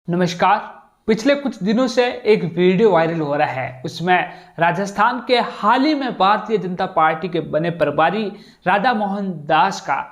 नमस्कार। पिछले कुछ दिनों से एक वीडियो वायरल हो रहा है। उसमें राजस्थान के हाल ही में भारतीय जनता पार्टी के बने प्रभारी राधा मोहन दास का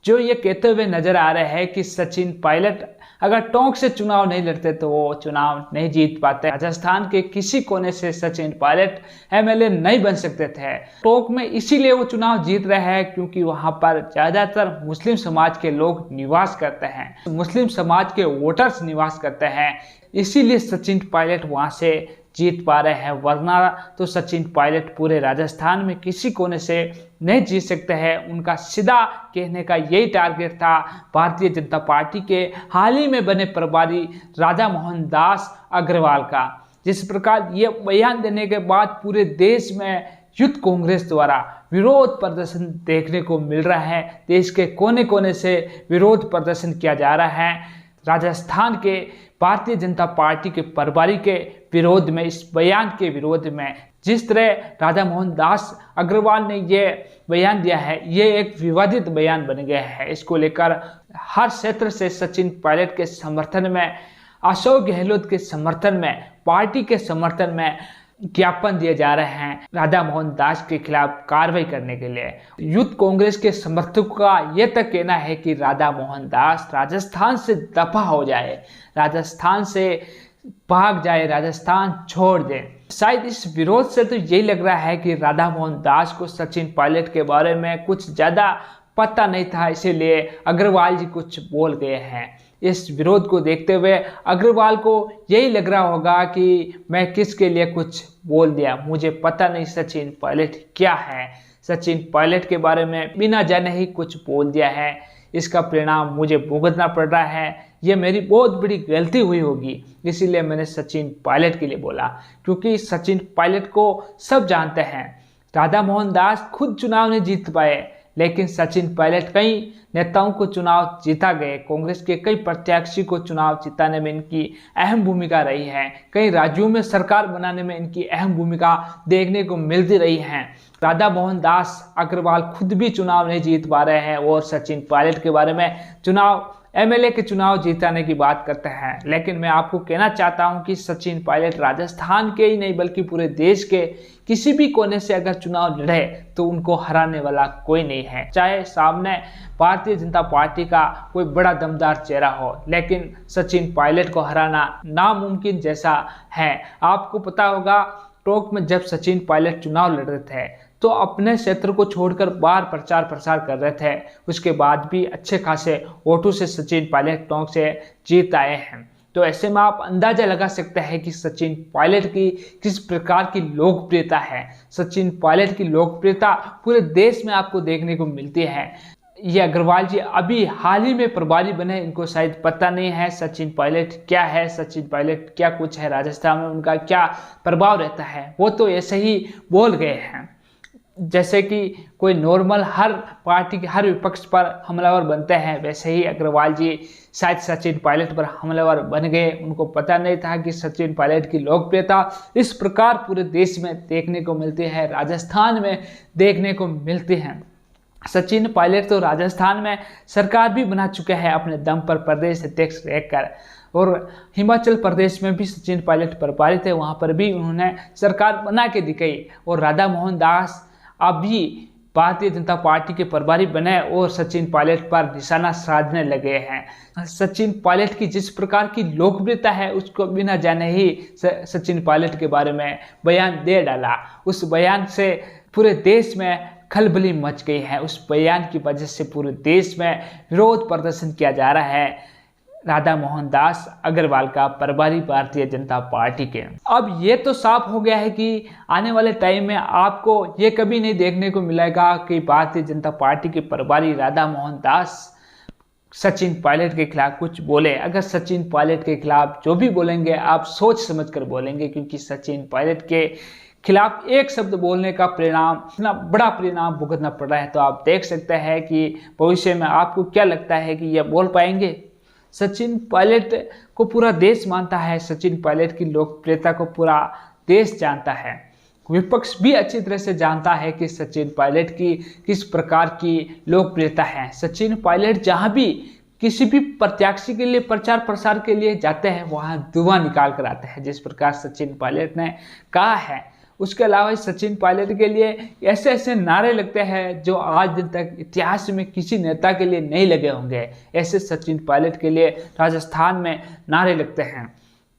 जो ये कहते हुए नजर आ रहे हैं कि सचिन पायलट अगर टोंक से चुनाव नहीं लड़ते तो वो चुनाव नहीं जीत पाते। राजस्थान के किसी कोने से सचिन पायलट एमएलए नहीं बन सकते थे। टोंक में इसीलिए वो चुनाव जीत रहे हैं क्योंकि वहां पर ज्यादातर मुस्लिम समाज के लोग निवास करते हैं, मुस्लिम समाज के वोटर्स निवास करते हैं, इसीलिए सचिन पायलट वहां से जीत पा रहे हैं। वरना तो सचिन पायलट पूरे राजस्थान में किसी कोने से नहीं जीत सकते हैं। उनका सीधा कहने का यही टारगेट था भारतीय जनता पार्टी के हाल ही में बने प्रभारी राधा मोहन दास अग्रवाल का। जिस प्रकार ये बयान देने के बाद पूरे देश में यूथ कांग्रेस द्वारा विरोध प्रदर्शन देखने को मिल रहा है। देश के कोने कोने से विरोध प्रदर्शन किया जा रहा है राजस्थान के भारतीय जनता पार्टी के प्रभारी के विरोध में, इस बयान के विरोध में। जिस तरह राधा मोहन दास अग्रवाल ने ये बयान दिया है, ये एक विवादित बयान बन गया है। इसको लेकर हर क्षेत्र से सचिन पायलट के समर्थन में, अशोक गहलोत के समर्थन में, पार्टी के समर्थन में ज्ञापन दिए जा रहे हैं राधा मोहन दास के खिलाफ कार्रवाई करने के लिए। यूथ कांग्रेस के समर्थकों का यह तक कहना है कि राधा मोहन दास राजस्थान से दफा हो जाए, राजस्थान से भाग जाए, राजस्थान छोड़ दे। शायद इस विरोध से तो यही लग रहा है कि राधा मोहन दास को सचिन पायलट के बारे में कुछ ज़्यादा पता नहीं था, इसीलिए अग्रवाल जी कुछ बोल गए हैं। इस विरोध को देखते हुए अग्रवाल को यही लग रहा होगा कि मैं किसके लिए कुछ बोल दिया, मुझे पता नहीं सचिन पायलट क्या है, सचिन पायलट के बारे में बिना जाने ही कुछ बोल दिया है, इसका परिणाम मुझे भुगतना पड़ रहा है, ये मेरी बहुत बड़ी गलती हुई होगी, इसीलिए मैंने सचिन पायलट के लिए बोला। क्योंकि सचिन पायलट को सब जानते हैं। राधा मोहन दास खुद चुनाव नहीं जीत पाए, लेकिन सचिन पायलट कई नेताओं को चुनाव जीता गए। कांग्रेस के कई प्रत्याशी को चुनाव जिताने में इनकी अहम भूमिका रही है। कई राज्यों में सरकार बनाने में इनकी अहम भूमिका देखने को मिलती रही है। राधा मोहन दास अग्रवाल खुद भी चुनाव नहीं जीत पा रहे हैं और सचिन पायलट के बारे में चुनाव एमएलए के चुनाव जीताने की बात करते हैं। लेकिन मैं आपको कहना चाहता हूं कि सचिन पायलट राजस्थान के ही नहीं बल्कि पूरे देश के किसी भी कोने से अगर चुनाव लड़े तो उनको हराने वाला कोई नहीं है। चाहे सामने भारतीय जनता पार्टी का कोई बड़ा दमदार चेहरा हो, लेकिन सचिन पायलट को हराना नामुमकिन जैसा है। आपको पता होगा टोंक में जब सचिन पायलट चुनाव लड़ रहे थे तो अपने क्षेत्र को छोड़कर बाहर प्रचार प्रसार कर रहे थे। उसके बाद भी अच्छे खासे वोटों से सचिन पायलट टोंक से जीत आए हैं। तो ऐसे में आप अंदाजा लगा सकते हैं कि सचिन पायलट की किस प्रकार की लोकप्रियता है। सचिन पायलट की लोकप्रियता पूरे देश में आपको देखने को मिलती है। ये अग्रवाल जी अभी हाल ही में प्रभारी बने, इनको शायद पता नहीं है सचिन पायलट क्या है, सचिन पायलट क्या कुछ है, राजस्थान में उनका क्या प्रभाव रहता है। वो तो ऐसे ही बोल गए हैं जैसे कि कोई नॉर्मल हर पार्टी के हर विपक्ष पर हमलावर बनते हैं, वैसे ही अग्रवाल जी शायद सचिन पायलट पर हमलावर बन गए। उनको पता नहीं था कि सचिन पायलट की लोकप्रियता इस प्रकार पूरे देश में देखने को मिलती है, राजस्थान में देखने को मिलती है। सचिन पायलट तो राजस्थान में सरकार भी बना चुके हैं अपने दम पर, प्रदेश अध्यक्ष रहकर। और हिमाचल प्रदेश में भी सचिन पायलट प्रभारी थे, वहाँ पर भी उन्होंने सरकार बना के दिखाई। और राधा मोहन दास अभी भारतीय जनता पार्टी के प्रभारी बने और सचिन पायलट पर निशाना साधने लगे हैं। सचिन पायलट की जिस प्रकार की लोकप्रियता है उसको बिना जाने ही सचिन पायलट के बारे में बयान दे डाला। उस बयान से पूरे देश में खलबली मच गई है। उस बयान की वजह से पूरे देश में विरोध प्रदर्शन किया जा रहा है राधा मोहन दास अग्रवाल का, प्रभारी भारतीय जनता पार्टी के। अब ये तो साफ हो गया है कि आने वाले टाइम में आपको ये कभी नहीं देखने को मिलेगा कि भारतीय जनता पार्टी के प्रभारी राधा मोहन दास सचिन पायलट के खिलाफ कुछ बोले। अगर सचिन पायलट के खिलाफ जो भी बोलेंगे आप सोच समझ कर बोलेंगे, क्योंकि सचिन पायलट के खिलाफ एक शब्द बोलने का परिणाम, इतना बड़ा परिणाम भुगतना पड़ रहा है। तो आप देख सकते हैं कि भविष्य में आपको क्या लगता है कि ये बोल पाएंगे। सचिन पायलट को पूरा देश मानता है, सचिन पायलट की लोकप्रियता को पूरा देश जानता है। विपक्ष भी अच्छी तरह से जानता है कि सचिन पायलट की किस प्रकार की लोकप्रियता है। सचिन पायलट जहां भी किसी भी प्रत्याशी के लिए प्रचार प्रसार के लिए जाते हैं वहाँ धुआं निकाल कर आते हैं, जिस प्रकार सचिन पायलट ने कहा है। उसके अलावा सचिन पायलट के लिए ऐसे ऐसे नारे लगते हैं जो आज दिन तक इतिहास में किसी नेता के लिए नहीं लगे होंगे। ऐसे सचिन पायलट के लिए राजस्थान में नारे लगते हैं।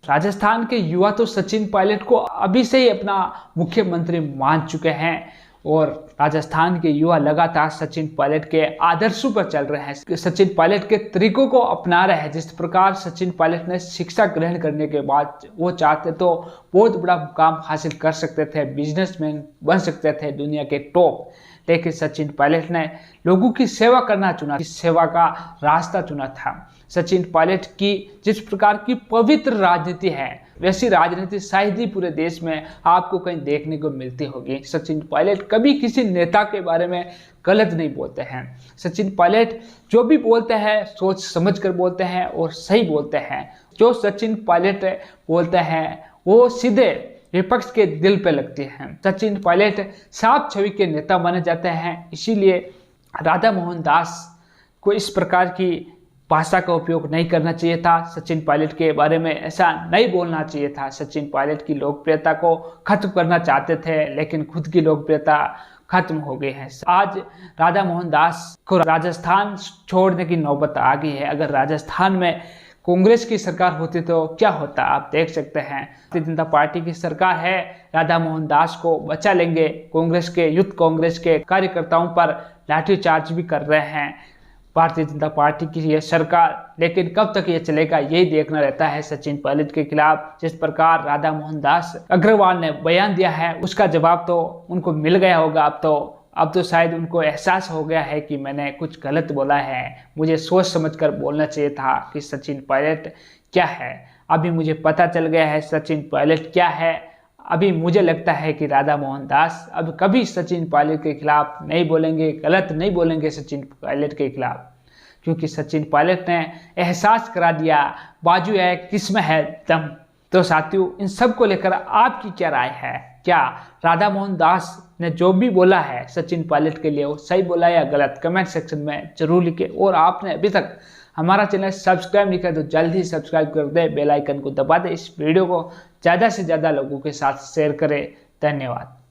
राजस्थान के युवा तो सचिन पायलट को अभी से ही अपना मुख्यमंत्री मान चुके हैं और राजस्थान के युवा लगातार सचिन पायलट के आदर्शों पर चल रहे हैं, सचिन पायलट के तरीकों को अपना रहे हैं। जिस प्रकार सचिन पायलट ने शिक्षा ग्रहण करने के बाद वो चाहते तो बहुत बड़ा मुकाम हासिल कर सकते थे, बिजनेसमैन बन सकते थे दुनिया के टॉप, लेकिन सचिन पायलट ने लोगों की सेवा करना चुना, सेवा का रास्ता चुना था। सचिन पायलट की जिस प्रकार की पवित्र राजनीति है वैसी राजनीति शायद ही पूरे देश में आपको कहीं देखने को मिलती होगी। सचिन पायलट कभी किसी नेता के बारे में गलत नहीं बोलते हैं। सचिन पायलट जो भी बोलते हैं सोच समझ कर बोलते हैं और सही बोलते हैं। जो सचिन पायलट बोलते हैं वो सीधे विपक्ष के दिल पे लगती हैं। सचिन पायलट साफ छवि के नेता माने जाते हैं, इसीलिए राधा मोहन दास को इस प्रकार की भाषा का उपयोग नहीं करना चाहिए था। सचिन पायलट के बारे में ऐसा नहीं बोलना चाहिए था। सचिन पायलट की लोकप्रियता को खत्म करना चाहते थे, लेकिन खुद की लोकप्रियता खत्म हो गई है। आज राधा मोहन दास को राजस्थान छोड़ने की नौबत आ गई है। अगर राजस्थान में कांग्रेस की सरकार होती तो क्या होता आप देख सकते हैं। भारतीय जनता पार्टी की सरकार है, राधा मोहन दास को बचा लेंगे। कांग्रेस के यूथ कांग्रेस के कार्यकर्ताओं पर लाठीचार्ज भी कर रहे हैं भारतीय जनता पार्टी की यह सरकार, लेकिन कब तक ये चलेगा यही देखना रहता है सचिन पायलट के खिलाफ। जिस प्रकार राधा मोहन दास अग्रवाल ने बयान दिया है उसका जवाब तो उनको मिल गया होगा। अब तो शायद उनको एहसास हो गया है कि मैंने कुछ गलत बोला है, मुझे सोच समझकर बोलना चाहिए था कि सचिन पायलट क्या है। अभी मुझे पता चल गया है सचिन पायलट क्या है। अभी मुझे लगता है कि राधा मोहन दास अब कभी सचिन पायलट के खिलाफ नहीं बोलेंगे, गलत नहीं बोलेंगे सचिन पायलट के खिलाफ, क्योंकि सचिन पायलट ने एहसास करा दिया बाजू है किसमें है दम। तो साथियों, इन सब को लेकर आपकी क्या राय है? क्या राधा मोहन दास ने जो भी बोला है सचिन पायलट के लिए वो सही बोला या गलत? कमेंट सेक्शन में जरूर लिखें। और आपने अभी तक हमारा चैनल सब्सक्राइब नहीं किया तो जल्द ही सब्सक्राइब कर दें, बेल आइकन को दबा दें। इस वीडियो को ज़्यादा से ज़्यादा लोगों के साथ शेयर करें। धन्यवाद।